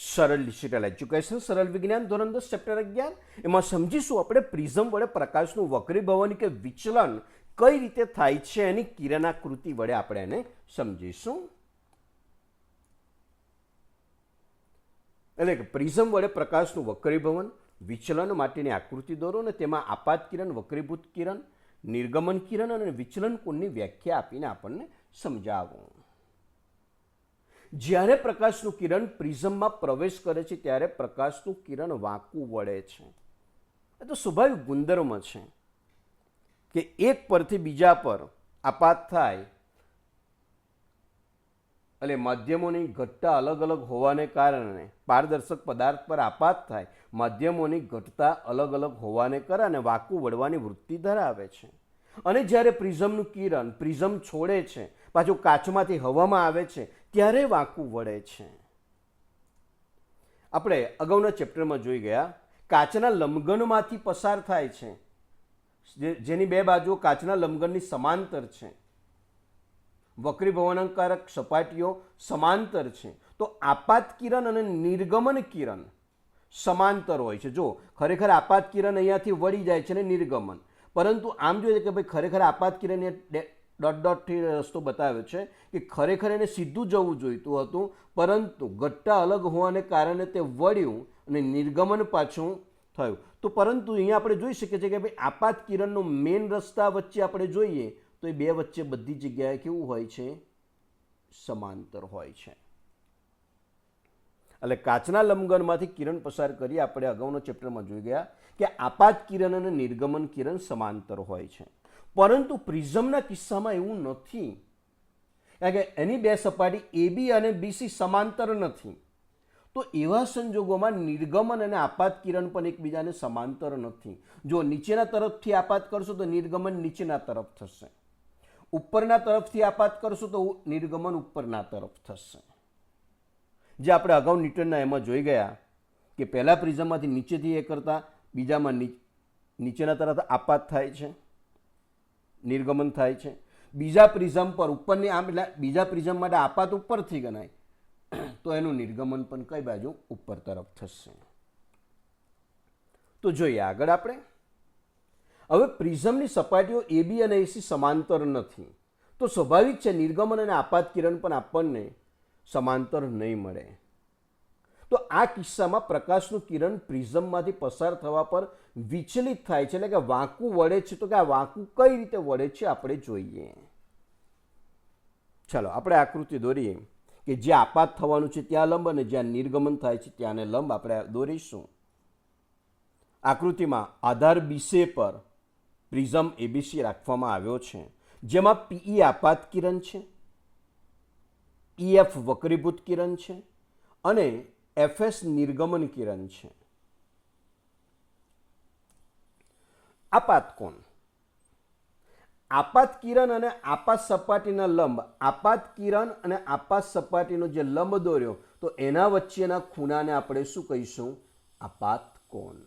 સરળ digital education સરળ વિજ્ઞાન ધોરણ 10 ચેપ્ટર 11 એમાં સમજીશું આપણે પ્રિઝમ વડે પ્રકાશનું વક્રીભવન કે વિચલન કઈ રીતે થાય છે એની કિરણાકૃતિ વડે આપણે એને સમજીશું. એટલે કે પ્રિઝમ વડે પ્રકાશનું વક્રીભવન વિચલન માટેની આકૃતિ દોરો અને તેમાં આપાત કિરણ, વક્રીભૂત કિરણ, નિર્ગમન કિરણ અને વિચલન કોણની વ્યાખ્યા આપીને આપણને સમજાવો. જ્યારે પ્રકાશનું કિરણ પ્રિઝમમાં પ્રવેશ કરે છે ત્યારે પ્રકાશનું કિરણ વાંકું વળે છે. એ તો સ્વાભાવિક ગુણધર્મ છે કે એક પરથી બીજા પર આપાત થાય એટલે માધ્યમોની ઘટતા અલગ અલગ હોવાને કારણે પારદર્શક પદાર્થ પર આપાત થાય, માધ્યમોની ઘટતા અલગ અલગ હોવાને કારણે વાંકું વળવાની વૃત્તિ ધરાવે છે. અને જ્યારે પ્રિઝમનું કિરણ પ્રિઝમ છોડે છે, પાછું કાચમાંથી હવામાં આવે છે ત્યારે વાંકું વળે છે. આપણે અગાઉના ચેપ્ટરમાં જોઈ ગયા કાચના લંબઘનમાંથી પસાર થાય છે, જેની બે બાજુઓ કાચના લંબઘનની સમાંતર છે, વક્રીભવનાંકકારક સપાટીઓ સમાંતર છે. તો આપાત કિરણ અને નિર્ગમન કિરણ સમાંતર હોય છે. જો ખરેખર આપાત કિરણ અહીંયાથી વળી જાય છે ને નિર્ગમન, પરંતુ આમ જોઈએ કે ભાઈ ખરેખર આપાત કિરણ ડોટ ડોટથી રસ્તો બતાવ્યો છે કે ખરેખર એને સીધું જવું જોઈતું હતું, પરંતુ ઘટતા અલગ હોવાને કારણે તે વળ્યું અને નિર્ગમન પાછું થયું. તો પરંતુ અહીંયા આપણે જોઈ શકીએ છીએ કે ભાઈ આપાત કિરણનો મેઇન રસ્તા વચ્ચે આપણે જોઈએ તો એ બે વચ્ચે બધી જગ્યાએ કેવું હોય છે? સમાંતર હોય છે. એટલે કાચના લંબઘનમાંથી કિરણ પસાર કરી આપણે અગાઉના ચેપ્ટરમાં જોઈ ગયા કે આપાત કિરણ અને નિર્ગમન કિરણ સમાંતર હોય છે. પરંતુ પ્રિઝમના કિસ્સામાં એવું નથી, કારણ કે એની બે સપાટી AB અને BC સમાંતર નથી. તો એવા સંજોગોમાં નિર્ગમન અને આપાત કિરણ પણ એકબીજાને સમાંતર નથી. જો નીચેના તરફથી આપાત કરશો તો નિર્ગમન નીચેના તરફ થશે, ઉપરના તરફથી આપાત કરશો તો નિર્ગમન ઉપરના તરફ થશે. જે આપણે અગાઉ ન્યૂટનના એમાં જોઈ ગયા કે પહેલા પ્રિઝમમાંથી નીચેથી એ કરતા બીજામાં નીચેના તરફ આપાત થાય છે, નિર્ગમન થાય છે. બીજા પ્રિઝમ પર ઉપરની આમ એટલે બીજા પ્રિઝમ માટે આપાત ઉપરથી ગણાય તો એનું નિર્ગમન પણ કઈ બાજુ? ઉપર તરફ થશે. તો જોઈએ આગળ આપણે. હવે પ્રિઝમની સપાટીઓ AB અને AC સમાંતર નથી, તો સ્વાભાવિક છે નિર્ગમન અને આપાત કિરણ પણ આપણને સમાંતર નહીં મળે. તો આ કિસ્સામાં પ્રકાશનું કિરણ પ્રિઝમમાંથી પસાર થવા પર વિચલિત થાય છે, એટલે કે વાંકું વળે છે. તો કે આ વાંકું કઈ રીતે વળે છે આપણે જોઈએ. ચાલો આપણે આકૃતિ દોરીએ કે જે આપાત થવાનું છે ત્યાં લંબ અને જ્યાં નિર્ગમન થાય છે ત્યાંને લંબ આપણે દોરીશું. આકૃતિમાં આધાર BC પર પ્રિઝમ ABC રાખવામાં આવ્યો છે, જેમાં PE આપાત કિરણ છે, EF વક્રીભૂત કિરણ છે અને FS નિર્ગમન કિરણ છે. આપાત કોણ? આપાત કિરણ અને આપાત સપાટીના લંબ, આપાત કિરણ અને આપાત સપાટીનો જે લંબ દોર્યો તો એના વચ્ચેના ખૂણાને આપણે શું કહીશું? આપાત કોણ.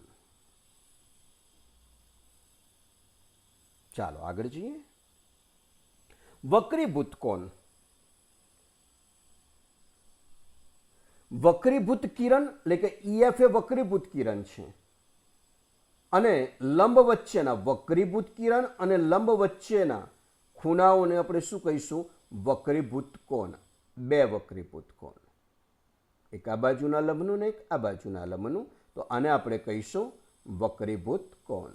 ચાલો આગળ જઈએ. વક્રીભૂત કોણ. વક્રીભૂત કિરણ એટલે કે EF એ વક્રીભૂત કિરણ છે અને લંબ વચ્ચેના વક્રીભૂત કિરણ અને લંબ વચ્ચેના ખૂણાઓને આપણે શું કહીશું? વક્રીભૂત કોણ. બે વક્રીભૂત કોણ, એક આ બાજુના લંબનું ને એક આ બાજુના લંબનું, તો આને આપણે કહીશું વક્રીભૂત કોણ.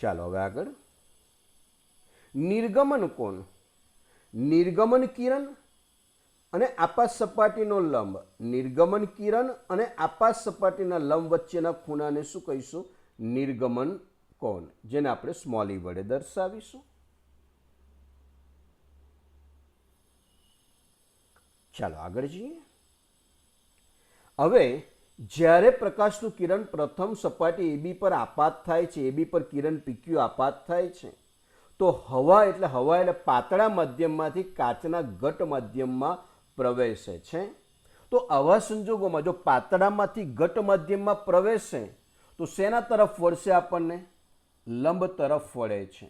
ચાલો હવે આગળ. નિર્ગમન કોણ. નિર્ગમન કિરણ અને આપાત સપાટીનો લંબ, નિર્ગમન કિરણ અને આપાત સપાટીના લંબ વચ્ચેના ખૂણાને શું કહીશું? નિર્ગમન કોણ, જેને આપણે સ્મોલ e વડે દર્શાવીશું. ચાલો આગળ જઈએ. હવે જ્યારે પ્રકાશનું કિરણ પ્રથમ સપાટી AB પર આપાત થાય છે, AB પર કિરણ PQ આપાત થાય છે, તો હવા એટલે પાતળા માધ્યમમાંથી કાચના ઘટ માધ્યમમાં પ્રવેશે છે. તો આવા સંજોગોમાં જો પાતળામાંથી ઘટ માધ્યમમાં પ્રવેશે તો શેના તરફ વળશે? આપણને લંબ તરફ વળે છે.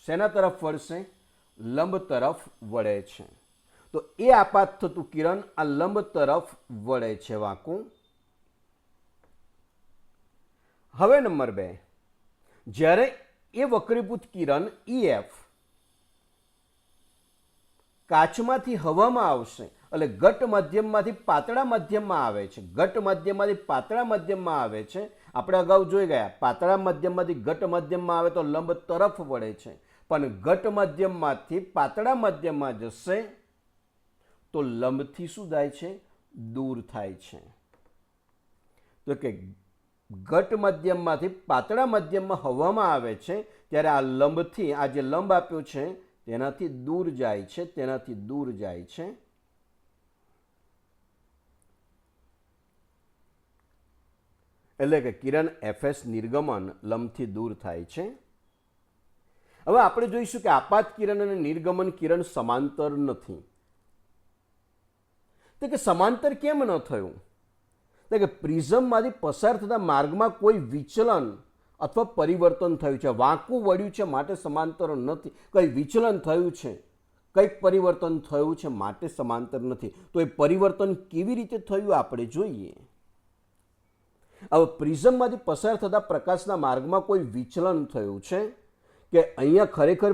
શેના તરફ વળશે? લંબ તરફ વળે છે. તો એ આપાત થતું કિરણ આ લંબ તરફ વળે છે વાંકું. હવે નંબર 2, જ્યારે એ વક્રીભૂત કિરણ EF કાચમાંથી હવામાં આવશે એટલે ઘટ માધ્યમમાંથી પાતળા માધ્યમમાં આવે છે. ઘટ માધ્યમમાંથી પાતળા માધ્યમમાં આવે છે. આપણે અગાઉ જોઈ ગયા, પાતળા માધ્યમમાંથી ઘટ માધ્યમમાં આવે તો લંબ તરફ વળે છે, પણ ઘટ માધ્યમમાંથી પાતળા માધ્યમમાં જશે તો લંબથી શું થાય છે? દૂર થાય છે. તો કે ઘટ માધ્યમમાંથી પાતળા માધ્યમમાં હવામાં આવે છે ત્યારે આ લંબથી, આ જે લંબ આપ્યો છે તેનાથી દૂર જાય છે, તેનાથી દૂર જાય છે. એટલે કે કિરણ FS નિર્ગમન લંબથી દૂર થાય છે. હવે આપણે જોઈશું કે આપાત કિરણ અને નિર્ગમન કિરણ સમાંતર નથી. તો કે સમાંતર કેમ ન થયું? તો કે પ્રિઝમમાંથી પસાર થતા માર્ગમાં કોઈ વિચલન અથવા પરિવર્તન થયું છે. વાંકું વળ્યું છે માટે સમાંતર નથી. કંઈ વિચલન થયું છે, કંઈક પરિવર્તન થયું છે માટે સમાંતર નથી. તો એ પરિવર્તન કેવી રીતે થયું આપણે જોઈએ. હવે પ્રિઝમમાંથી પસાર થતા પ્રકાશના માર્ગમાં કોઈ વિચલન થયું છે કે અહીંયા ખરેખર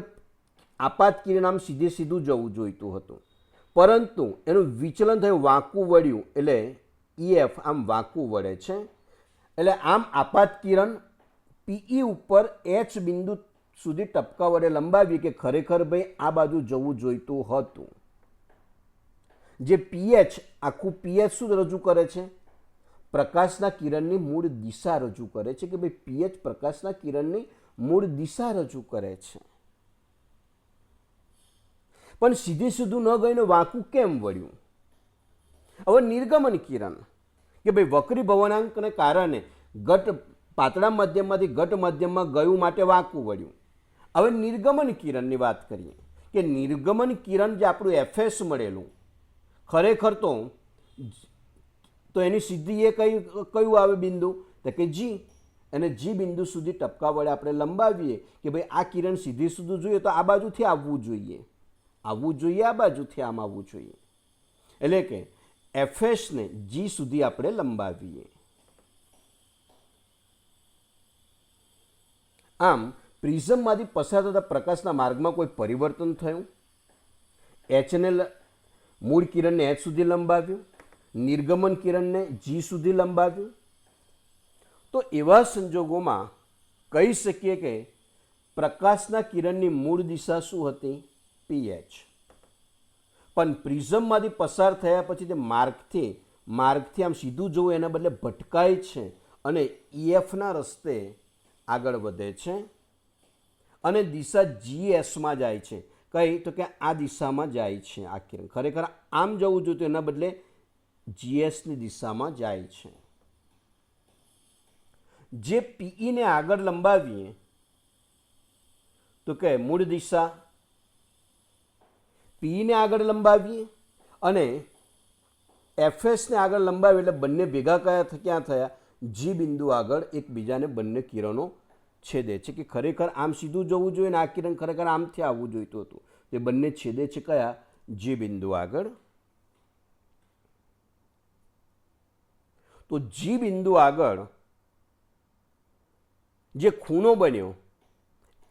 આપાત કિરણ આમ સીધે સીધું જવું જોઈતું હતું, પરંતુ એનું વિચલન થયું, વાંકું વળ્યું એટલે EF આમ વાંકું વળે છે. એટલે આમ આપાત કિરણ PE ઉપર H બિંદુ સુધી ટપકા વડે લંબાવી કે ખરેખર ભાઈ આ બાજુ જવું જોઈતું હતું. જે PH, આખું PH શું રજૂ કરે છે? પ્રકાશના કિરણની મૂળ દિશા રજૂ કરે છે કે ભાઈ PH પ્રકાશના કિરણની મૂળ દિશા રજૂ કરે છે. પણ સીધે સીધું ન ગઈને વાંકું કેમ વળ્યું? હવે નિર્ગમન કિરણ કે ભાઈ વક્રી ભવનાંકને કારણે ઘટ પાતળા માધ્યમમાંથી ઘટ માધ્યમમાં ગયું માટે વાંકું વળ્યું. હવે નિર્ગમન કિરણની વાત કરીએ કે નિર્ગમન કિરણ જે આપણું FS મળેલું, ખરેખર તો એની સીધી એ કયું આવે બિંદુ? તો કે G. અને G બિંદુ સુધી ટપકા વડે આપણે લંબાવીએ કે ભાઈ આ કિરણ સીધી સીધું જોઈએ તો આ બાજુથી આવવું જોઈએ, આવવું જોઈએ, આ બાજુથી આમ આવવું જોઈએ. એટલે કે FS ને G સુધી આપણે લંબાવીએ. આમ પ્રિઝમમાંથી પસાર થતા પ્રકાશના માર્ગમાં કોઈ પરિવર્તન થયું? Hને મૂળ કિરણને H સુધી લંબાવ્યું, નિર્ગમન કિરણને G સુધી લંબાવ્યું. તો એવા સંજોગોમાં કહી શકીએ કે પ્રકાશના કિરણની મૂળ દિશા શું હતી? PH. પણ પ્રિઝમમાંથી પસાર થયા પછી તે માર્ગથી આમ સીધું જવું એના બદલે ભટકાય છે અને EFના રસ્તે આગળ વધે છે અને દિશા GSમાં જાય છે. કઈ? તો કે આ દિશામાં જાય છે આ કિરણ. ખરેખર આમ જવું જોઈએ એના બદલે GSની દિશામાં જાય છે. જે PE ને આગળ લંબાવીએ તો કે મૂળ દિશા PE ને આગળ લંબાવીએ અને FS ને આગળ લંબાવીએ એટલે બંને ભેગા ક્યાં થયા? G બિંદુ આગળ એકબીજાને બંને કિરણો છેદે છે કે ખરેખર આમ સીધું જવું જોઈએ ને આ કિરણ ખરેખર આમથી આવવું જોઈતું હતું. તે બંને છેદે છે કયા? G બિંદુ આગળ. તો G બિંદુ આગળ જે ખૂણો બન્યો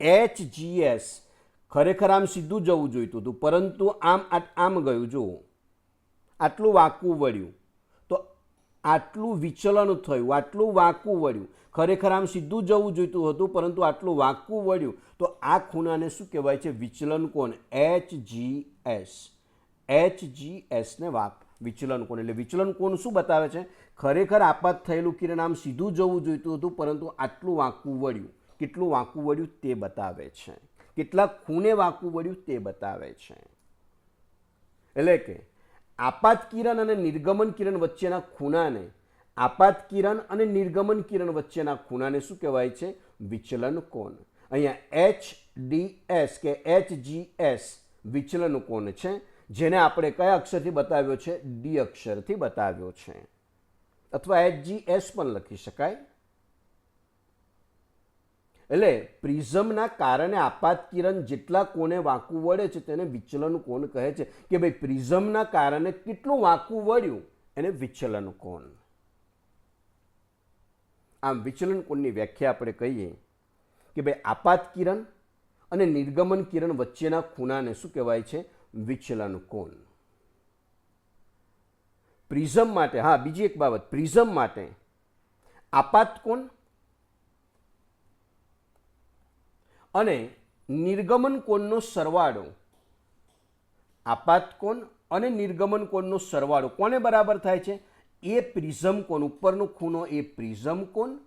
HGS ખરેખર આમ સીધું જવું જોઈતું હતું, પરંતુ આમ ગયું. જુઓ, આટલું વાંકું વળ્યું તો આટલું વિચલન થયું, આટલું વાંકું વળ્યું. ખરેખર આમ સીધું જવું જોઈતું હતું, પરંતુ આટલું વાંકું વળ્યું. તો આ ખૂણાને શું કહેવાય છે? વિચલન કોણ. HGS. HGS ને વિચલન કોણ. એટલે વિચલન કોણ શું બતાવે છે? ખરેખર આપાત થયેલું કિરણ આમ સીધું જવું જોઈતું હતું, પરંતુ આટલું વાંકું વળ્યું. કેટલું વાંકું વળ્યું તે બતાવે છે. કેટલા ખૂણે વાંકું વળ્યું તે બતાવે છે. એટલે કે આપાત કિરણ અને નિર્ગમન કિરણ વચ્ચેના ખૂણાને, આપાત કિરણ અને નિર્ગમન કિરણ વચ્ચેના ખૂણાને શું કહેવાય છે? વિચલન કોણ. અહીંયા HDS કે HGS વિચલન કોણ છે, જેને આપણે કયા અક્ષરથી બતાવ્યો છે? D અક્ષરથી બતાવ્યો છે, અથવા HGS પણ લખી શકાય. એટલે પ્રિઝમના કારણે આપાત કિરણ જેટલા કોણે વાંકું વળે છે તેને વિચલન કોણ કહે છે કે ભાઈ પ્રિઝમના કારણે કેટલું વાંકું વળ્યું એને વિચલન કોણ. આમ વિચલન કોણની વ્યાખ્યા આપણે કહીએ કે ભાઈ આપાત કિરણ અને નિર્ગમન કિરણ વચ્ચેના ખૂણાને શું કહેવાય છે? વિચલન કોણ. પ્રિઝમ માટે, હા બીજી એક બાબત, પ્રિઝમ માટે આપાત કોણ અને નિર્ગમન કોણનો સરવાળો, આપાત કોણ અને નિર્ગમન કોણનો સરવાળો કોને બરાબર થાય છે? એ પ્રિઝમ કોણ, ઉપરનો ખૂણો એ પ્રિઝમ કોણ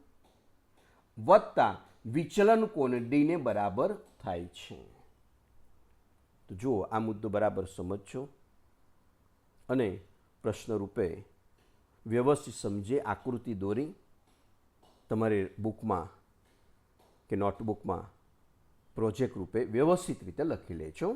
વત્તા વિચલન કોણ ડીને બરાબર થાય છે. તો જુઓ આ મુદ્દો બરાબર સમજજો અને પ્રશ્ન રૂપે વ્યવસ્થિત સમજે આકૃતિ દોરી તમારે બુકમાં કે નોટબુકમાં પ્રોજેક્ટ રૂપે વ્યવસ્થિત રીતે લખી લેજો.